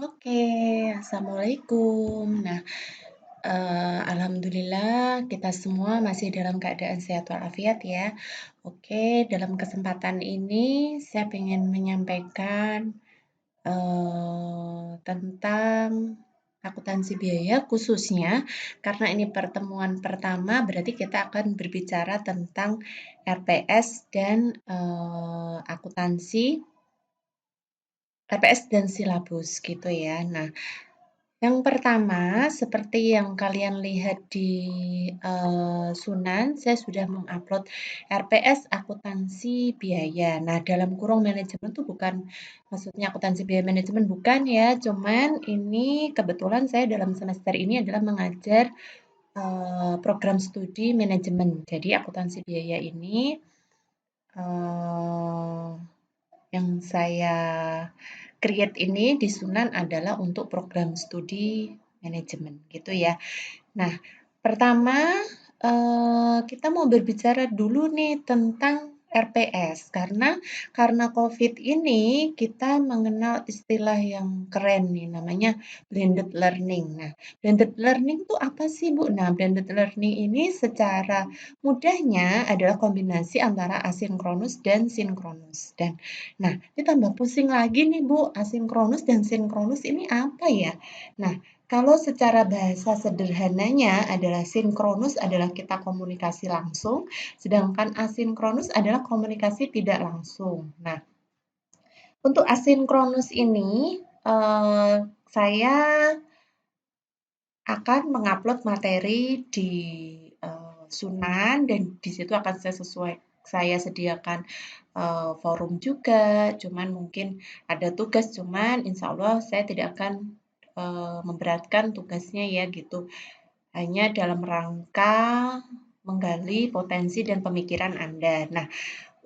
Oke, assalamualaikum. Nah, alhamdulillah kita semua masih dalam keadaan sehat walafiat ya. Oke, dalam kesempatan ini saya ingin menyampaikan tentang akuntansi biaya khususnya karena ini pertemuan pertama berarti kita akan berbicara tentang RPS dan RPS dan silabus gitu ya. Nah, yang pertama, seperti yang kalian lihat di Sunan, saya sudah mengupload RPS akuntansi biaya. Nah, dalam kurung manajemen itu bukan, maksudnya akuntansi biaya manajemen bukan ya, cuman ini kebetulan saya dalam semester ini adalah mengajar program studi manajemen. Jadi akuntansi biaya ini eh, yang saya create ini di Sunan adalah untuk program studi manajemen gitu ya. Nah, pertama kita mau berbicara dulu nih tentang RPS karena COVID ini kita mengenal istilah yang keren nih namanya blended learning. Nah, blended learning itu apa sih, Bu? Nah, blended learning ini secara mudahnya adalah kombinasi antara asinkronus dan sinkronus. Nah, ditambah pusing lagi nih, Bu, asinkronus dan sinkronus ini apa ya? Nah, kalau secara bahasa sederhananya adalah sinkronus adalah kita komunikasi langsung, sedangkan asinkronus adalah komunikasi tidak langsung. Nah, untuk asinkronus ini saya akan mengupload materi di Sunan dan di situ akan saya sediakan forum juga, cuman mungkin ada tugas, cuman insya Allah saya tidak akan memberatkan tugasnya ya gitu. Hanya dalam rangka menggali potensi dan pemikiran Anda. Nah,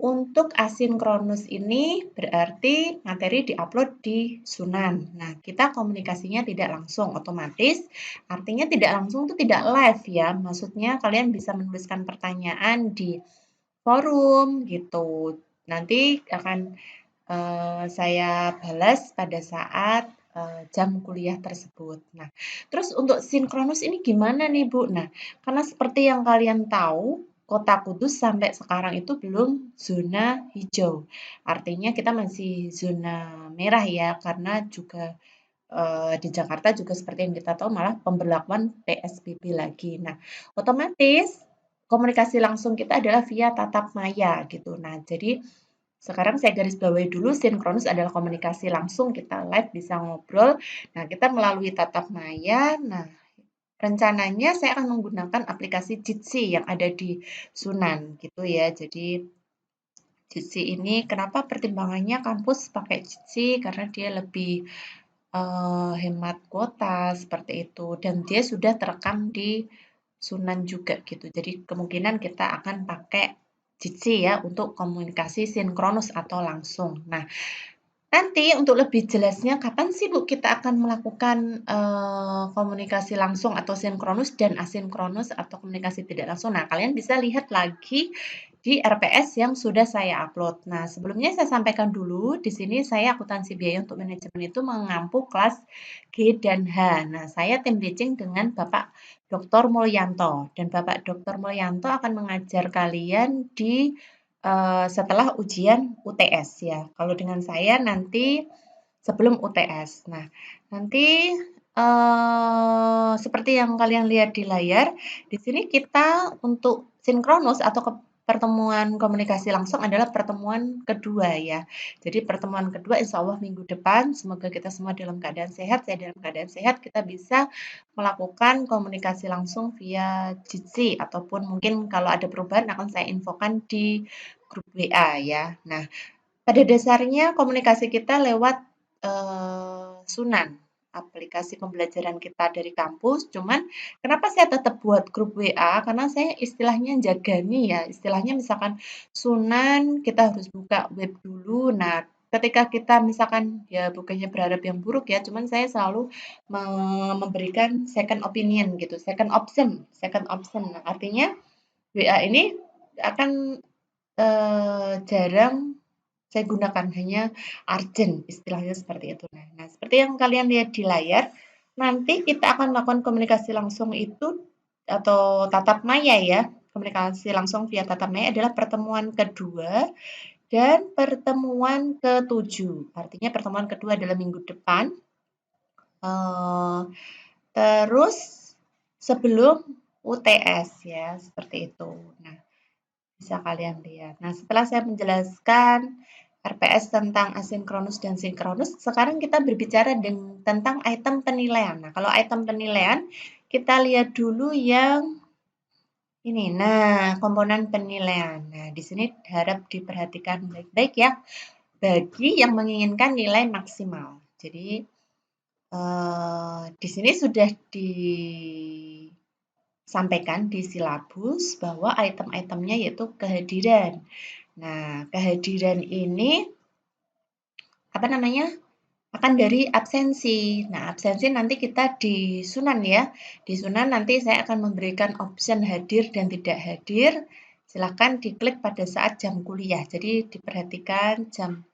untuk asinkronus ini berarti materi diupload di Sunan. Nah, kita komunikasinya tidak langsung, otomatis artinya tidak langsung itu tidak live ya. Maksudnya kalian bisa menuliskan pertanyaan di forum gitu. Nanti akan saya balas pada saat jam kuliah tersebut. Nah, terus untuk sinkronus ini gimana nih, Bu? Nah, karena seperti yang kalian tahu, Kota Kudus sampai sekarang itu belum zona hijau. Artinya kita masih zona merah ya, karena juga di Jakarta juga seperti yang kita tahu malah pemberlakuan PSBB lagi. Nah, otomatis komunikasi langsung kita adalah via tatap maya gitu. Nah, jadi sekarang saya garis bawahi dulu, sinkronus adalah komunikasi langsung, kita live bisa ngobrol. Nah, kita melalui tatap maya. Nah, rencananya saya akan menggunakan aplikasi Jitsi yang ada di Sunan gitu ya. Jadi Jitsi ini kenapa pertimbangannya kampus pakai Jitsi karena dia lebih hemat kuota seperti itu dan dia sudah terekam di Sunan juga gitu. Jadi kemungkinan kita akan pakai Jitsi ya untuk komunikasi sinkronus atau langsung. Nah, nanti untuk lebih jelasnya kapan sih Bu kita akan melakukan komunikasi langsung atau sinkronus dan asinkronus atau komunikasi tidak langsung. Nah, kalian bisa lihat lagi di RPS yang sudah saya upload. Nah, sebelumnya saya sampaikan dulu, di sini saya akuntansi biaya untuk manajemen itu mengampu kelas G dan H. Nah, saya tim teaching dengan Bapak Dr. Mulyanto dan Bapak Dr. Mulyanto akan mengajar kalian di setelah ujian UTS ya. Kalau dengan saya nanti sebelum UTS. Nah, nanti seperti yang kalian lihat di layar, di sini kita untuk sinkronus atau pertemuan komunikasi langsung adalah pertemuan kedua ya. Jadi pertemuan kedua insya Allah minggu depan, semoga kita semua dalam keadaan sehat, saya dalam keadaan sehat, kita bisa melakukan komunikasi langsung via Jitsi ataupun mungkin kalau ada perubahan akan saya infokan di grup WA ya. Nah, pada dasarnya komunikasi kita lewat Sunan, aplikasi pembelajaran kita dari kampus. Cuman kenapa saya tetap buat grup WA? Karena saya istilahnya jaga nih ya, istilahnya misalkan Sunan kita harus buka web dulu. Nah, ketika kita misalkan ya bukannya berharap yang buruk ya, cuman saya selalu memberikan second opinion gitu, second option. Nah, artinya WA ini akan jarang Saya gunakan hanya urgent, istilahnya seperti itu. Nah, seperti yang kalian lihat di layar, nanti kita akan melakukan komunikasi langsung itu atau tatap maya ya. Komunikasi langsung via tatap maya adalah pertemuan kedua dan pertemuan ketujuh. Artinya pertemuan kedua adalah minggu depan. Terus sebelum UTS ya, seperti itu. Nah, bisa kalian lihat. Nah, setelah saya menjelaskan RPS tentang asinkronus dan sinkronus, sekarang kita berbicara tentang item penilaian. Nah, kalau item penilaian, kita lihat dulu yang ini. Nah, komponen penilaian. Nah, di sini harap diperhatikan baik-baik ya, bagi yang menginginkan nilai maksimal. Jadi, di sini sudah disampaikan di silabus bahwa item-itemnya yaitu kehadiran. Nah, kehadiran ini apa namanya? Akan dari absensi. Nah, absensi nanti kita di Sunan ya. Di Sunan nanti saya akan memberikan option hadir dan tidak hadir. Silakan diklik pada saat jam kuliah. Jadi diperhatikan jam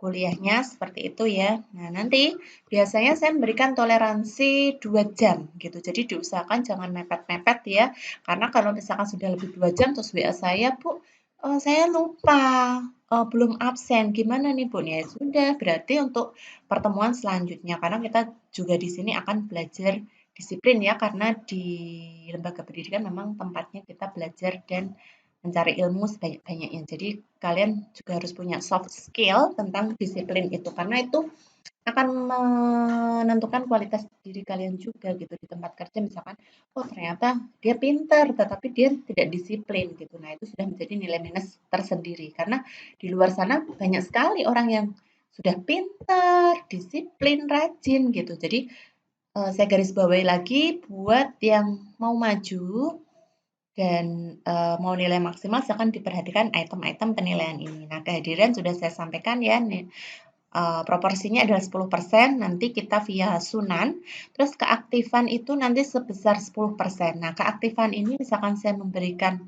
kuliahnya seperti itu ya. Nah, nanti biasanya saya memberikan toleransi 2 jam gitu. Jadi diusahakan jangan mepet-mepet ya. Karena kalau misalkan sudah lebih 2 jam terus WA saya, "Bu, saya lupa, belum absen. Gimana nih, Bu?" Ya sudah, berarti untuk pertemuan selanjutnya karena kita juga di sini akan belajar disiplin ya karena di lembaga pendidikan memang tempatnya kita belajar dan mencari ilmu sebanyak-banyaknya. Jadi kalian juga harus punya soft skill tentang disiplin itu karena itu akan menentukan kualitas diri kalian juga gitu di tempat kerja misalkan oh ternyata dia pintar tetapi dia tidak disiplin gitu. Nah, itu sudah menjadi nilai minus tersendiri karena di luar sana banyak sekali orang yang sudah pintar, disiplin, rajin gitu. Jadi saya garis bawahi lagi buat yang mau maju dan mau nilai maksimal silakan diperhatikan item-item penilaian ini. Nah, kehadiran sudah saya sampaikan ya, nih, proporsinya adalah 10%, nanti kita via Sunan, terus keaktifan itu nanti sebesar 10%. Nah, keaktifan ini misalkan saya memberikan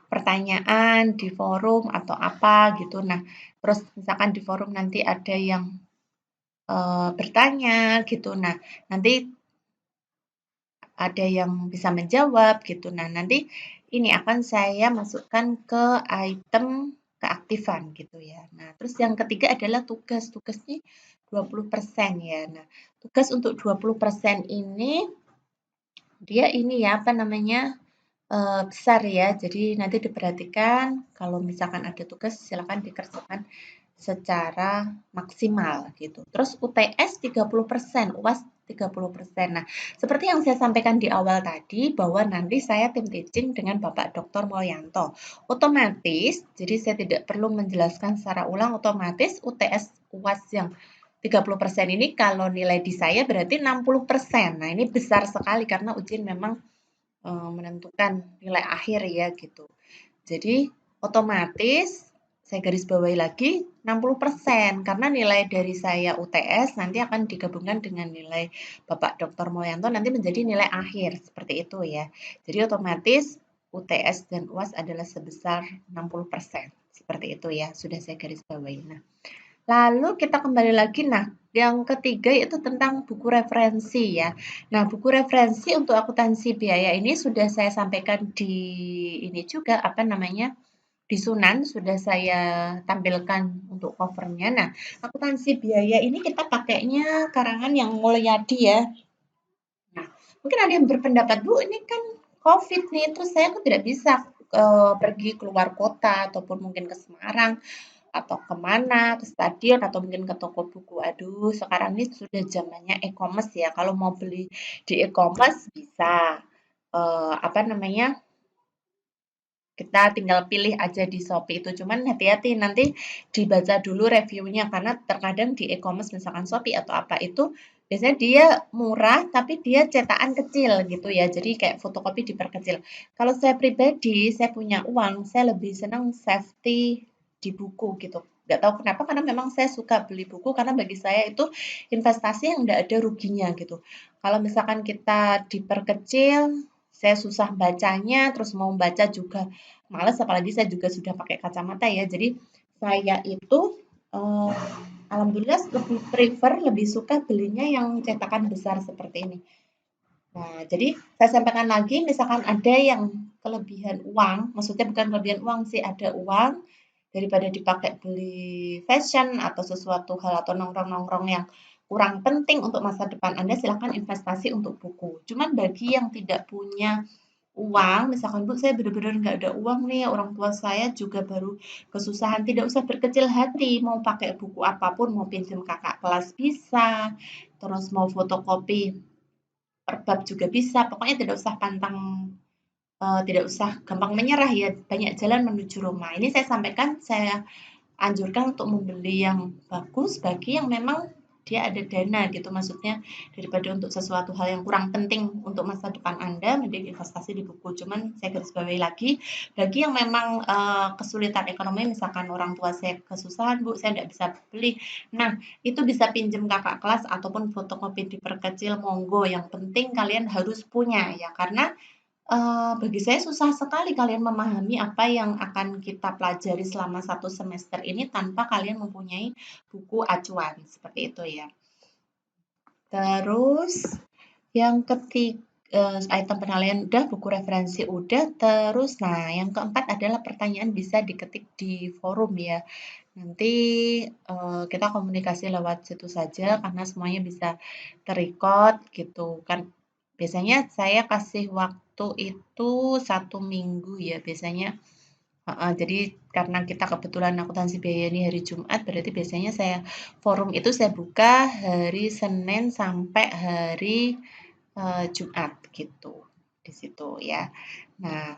pertanyaan di forum atau apa gitu. Nah, terus misalkan di forum nanti ada yang bertanya gitu. Nah, nanti ada yang bisa menjawab gitu. Nah, nanti ini akan saya masukkan ke item keaktifan gitu ya. Nah, terus yang ketiga adalah tugas. Tugasnya 20% ya. Nah, tugas untuk 20% ini dia ini ya apa namanya? Besar ya. Jadi nanti diperhatikan kalau misalkan ada tugas silakan dikerjakan secara maksimal gitu. Terus UTS 30%, UAS 30%. Nah, seperti yang saya sampaikan di awal tadi bahwa nanti saya tim teaching dengan Bapak Dr. Mulyanto. Otomatis, jadi saya tidak perlu menjelaskan secara ulang, otomatis UTS UAS yang 30% ini kalau nilai di saya berarti 60%. Nah, ini besar sekali karena ujian memang menentukan nilai akhir ya gitu. Jadi otomatis saya garis bawahi lagi 60% karena nilai dari saya UTS nanti akan digabungkan dengan nilai Bapak Dr. Mulyanto nanti menjadi nilai akhir seperti itu ya. Jadi otomatis UTS dan UAS adalah sebesar 60%. Seperti itu ya, sudah saya garis bawahi. Nah, lalu kita kembali lagi, nah yang ketiga yaitu tentang buku referensi ya. Nah, buku referensi untuk akuntansi biaya ini sudah saya sampaikan di ini juga apa namanya di Sunan sudah saya tampilkan untuk covernya. Nah, akuntansi biaya ini kita pakainya karangan yang Mulyadi ya. Nah, mungkin ada yang berpendapat, Bu, ini kan COVID nih, terus saya kok tidak bisa pergi keluar kota ataupun mungkin ke Semarang atau kemana, ke stadion atau mungkin ke toko buku. Aduh, sekarang ini sudah zamannya e-commerce ya. Kalau mau beli di e-commerce bisa apa namanya? Kita tinggal pilih aja di Shopee itu. Cuman hati-hati nanti dibaca dulu reviewnya karena terkadang di e-commerce misalkan Shopee atau apa itu biasanya dia murah tapi dia cetakan kecil gitu ya. Jadi kayak fotokopi diperkecil. Kalau saya pribadi, saya punya uang, saya lebih senang safety di buku gitu. Nggak tahu kenapa karena memang saya suka beli buku karena bagi saya itu investasi yang nggak ada ruginya gitu. Kalau misalkan kita diperkecil, saya susah bacanya, terus mau baca juga males apalagi saya juga sudah pakai kacamata ya. Jadi saya itu eh, alhamdulillah lebih prefer, lebih suka belinya yang cetakan besar seperti ini. Nah, jadi saya sampaikan lagi, misalkan ada yang kelebihan uang, maksudnya bukan kelebihan uang sih, ada uang daripada dipakai beli fashion atau sesuatu hal atau nongkrong-nongkrong yang kurang penting untuk masa depan Anda, silakan investasi untuk buku. Cuman bagi yang tidak punya uang, misalkan Bu, saya benar-benar nggak ada uang nih, orang tua saya juga baru kesusahan, tidak usah berkecil hati, mau pakai buku apapun, mau pinjam kakak kelas bisa, terus mau fotokopi per bab juga bisa, pokoknya tidak usah pantang, tidak usah gampang menyerah ya, banyak jalan menuju Roma. Ini saya sampaikan, saya anjurkan untuk membeli yang bagus bagi yang memang dia ada dana gitu, maksudnya daripada untuk sesuatu hal yang kurang penting untuk masa depan Anda, mending investasi di buku. Cuman saya garis bawahi lagi, bagi yang memang kesulitan ekonomi, misalkan orang tua saya kesusahan, Bu, saya nggak bisa beli. Nah, itu bisa pinjam kakak kelas ataupun fotokopi diperkecil, monggo. Yang penting kalian harus punya ya, karena bagi saya susah sekali kalian memahami apa yang akan kita pelajari selama 1 semester ini tanpa kalian mempunyai buku acuan, seperti itu ya. Terus yang ketiga, item penilaian udah, buku referensi udah, terus nah yang keempat adalah pertanyaan bisa diketik di forum ya. Nanti kita komunikasi lewat situ saja karena semuanya bisa ter-record gitu kan. Biasanya saya kasih waktu itu 1 minggu ya biasanya. Jadi karena kita kebetulan akuntansi biaya ini hari Jumat, berarti biasanya saya forum itu saya buka hari Senin sampai hari Jumat gitu di situ ya. Nah,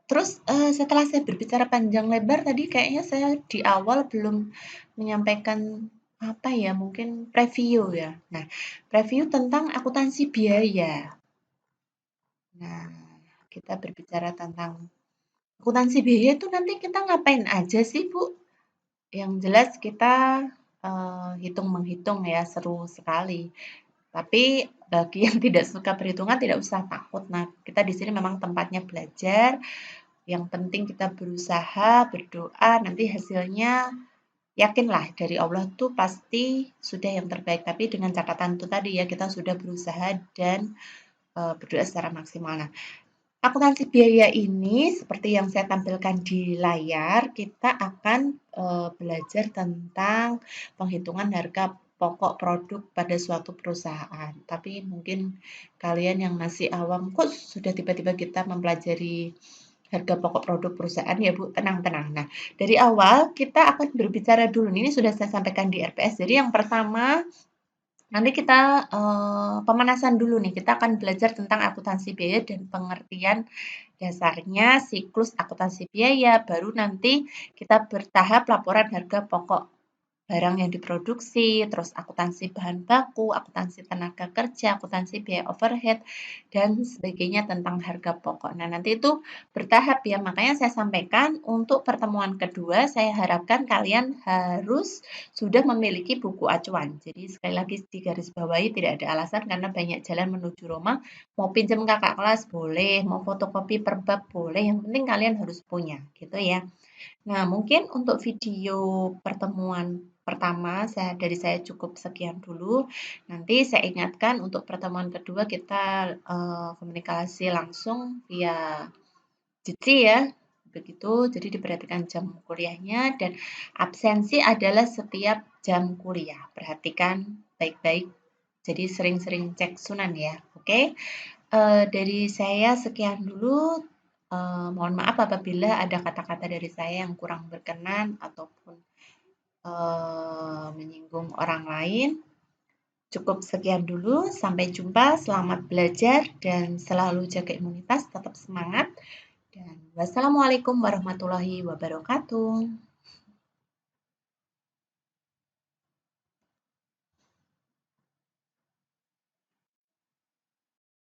terus setelah saya berbicara panjang lebar tadi kayaknya saya di awal belum menyampaikan apa ya, mungkin preview ya. Nah, preview tentang akuntansi biaya. Nah, kita berbicara tentang akuntansi biaya itu nanti kita ngapain aja sih, Bu? Yang jelas kita hitung-menghitung ya, seru sekali. Tapi bagi yang tidak suka perhitungan tidak usah takut. Nah, kita di sini memang tempatnya belajar. Yang penting kita berusaha, berdoa, nanti hasilnya yakinlah dari Allah tuh pasti sudah yang terbaik. Tapi dengan catatan itu tadi ya, kita sudah berusaha dan berdoa secara maksimal. Nah, akuntansi biaya ini seperti yang saya tampilkan di layar, kita akan belajar tentang penghitungan harga pokok produk pada suatu perusahaan. Tapi mungkin kalian yang masih awam, kok sudah tiba-tiba kita mempelajari harga pokok produk perusahaan ya Bu, tenang-tenang. Nah, dari awal kita akan berbicara dulu, ini sudah saya sampaikan di RPS. Jadi yang pertama, nanti kita pemanasan dulu nih, kita akan belajar tentang akuntansi biaya dan pengertian dasarnya siklus akuntansi biaya, baru nanti kita bertahap laporan harga pokok barang yang diproduksi, terus akuntansi bahan baku, akuntansi tenaga kerja, akuntansi biaya overhead, dan sebagainya tentang harga pokok. Nah, nanti itu bertahap ya, makanya saya sampaikan untuk pertemuan kedua, saya harapkan kalian harus sudah memiliki buku acuan. Jadi sekali lagi di garis bawahi tidak ada alasan karena banyak jalan menuju Roma. Mau pinjam kakak kelas boleh, mau fotokopi per bab boleh, yang penting kalian harus punya, gitu ya. Nah, mungkin untuk video pertemuan pertama dari saya cukup sekian dulu. Nanti saya ingatkan untuk pertemuan kedua kita komunikasi langsung via Jitsi ya. Begitu, jadi diperhatikan jam kuliahnya dan absensi adalah setiap jam kuliah. Perhatikan baik-baik. Jadi sering-sering cek sunan ya. Oke. Dari saya sekian dulu. Mohon maaf apabila ada kata-kata dari saya yang kurang berkenan ataupun menyinggung orang lain. Cukup sekian dulu, sampai jumpa, selamat belajar dan selalu jaga imunitas, tetap semangat. Dan wassalamualaikum warahmatullahi wabarakatuh.